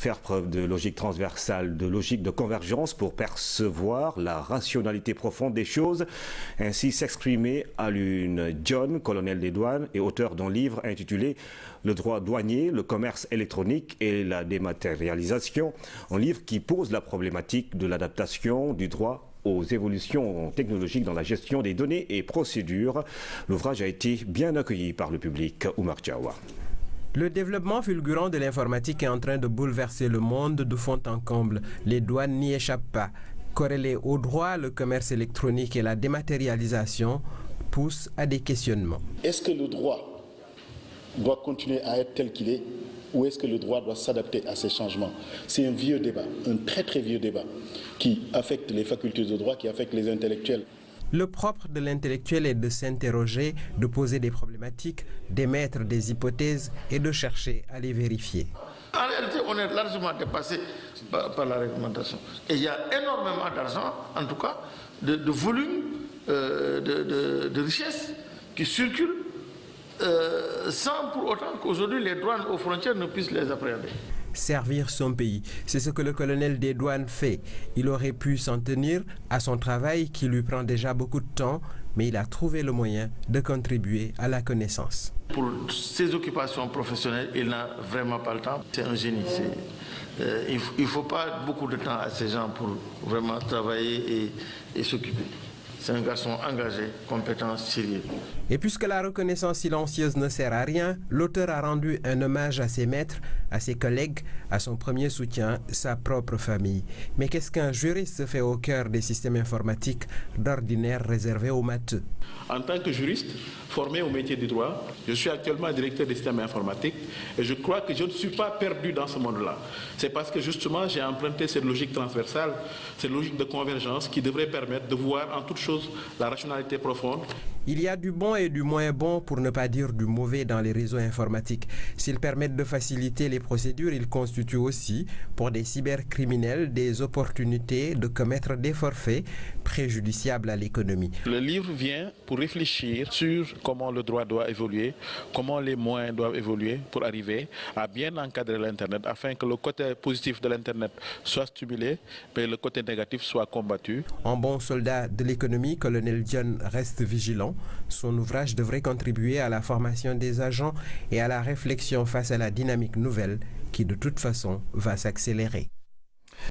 faire preuve de logique transversale, de logique de convergence pour percevoir la rationalité profonde des choses. Ainsi s'exprimer Alun John, colonel des douanes et auteur d'un livre intitulé « Le droit douanier, le commerce électronique et la dématérialisation », un livre qui pose la problématique de l'adaptation du droit aux évolutions technologiques dans la gestion des données et procédures. L'ouvrage a été bien accueilli par le public. Oumar Djawa. Le développement fulgurant de l'informatique est en train de bouleverser le monde de fond en comble. Les douanes n'y échappent pas. Corrélés au droit, le commerce électronique et la dématérialisation poussent à des questionnements. Est-ce que le droit doit continuer à être tel qu'il est ou est-ce que le droit doit s'adapter à ces changements? C'est un vieux débat, un très très vieux débat qui affecte les facultés de droit, qui affecte les intellectuels. Le propre de l'intellectuel est de s'interroger, de poser des problématiques, d'émettre des hypothèses et de chercher à les vérifier. En réalité, on est largement dépassé par la réglementation. Et il y a énormément d'argent, en tout cas, de volume, de richesse qui circulent sans pour autant qu'aujourd'hui les douanes aux frontières ne puissent les appréhender. Servir son pays, c'est ce que le colonel des douanes fait. Il aurait pu s'en tenir à son travail qui lui prend déjà beaucoup de temps, mais il a trouvé le moyen de contribuer à la connaissance. Pour ses occupations professionnelles, il n'a vraiment pas le temps. C'est un génie. Il ne faut pas beaucoup de temps à ces gens pour vraiment travailler et s'occuper. C'est un garçon engagé, compétent, sérieux. Et puisque la reconnaissance silencieuse ne sert à rien, l'auteur a rendu un hommage à ses maîtres, à ses collègues, à son premier soutien, sa propre famille. Mais qu'est-ce qu'un juriste fait au cœur des systèmes informatiques d'ordinaire réservés aux matheux? En tant que juriste, formé au métier du droit, je suis actuellement directeur des systèmes informatiques et je crois que je ne suis pas perdu dans ce monde-là. C'est parce que justement j'ai emprunté cette logique transversale, cette logique de convergence qui devrait permettre de voir en toute chose la rationalité profonde. Il y a du bon et du moins bon, pour ne pas dire du mauvais, dans les réseaux informatiques. S'ils permettent de faciliter les procédures, ils constituent aussi, pour des cybercriminels, des opportunités de commettre des forfaits préjudiciables à l'économie. Le livre vient pour réfléchir sur comment le droit doit évoluer, comment les moyens doivent évoluer pour arriver à bien encadrer l'Internet afin que le côté positif de l'Internet soit stimulé, mais le côté négatif soit combattu. En bon soldat de l'économie, colonel John reste vigilant. Son ouvrage devrait contribuer à la formation des agents et à la réflexion face à la dynamique nouvelle qui de toute façon va s'accélérer.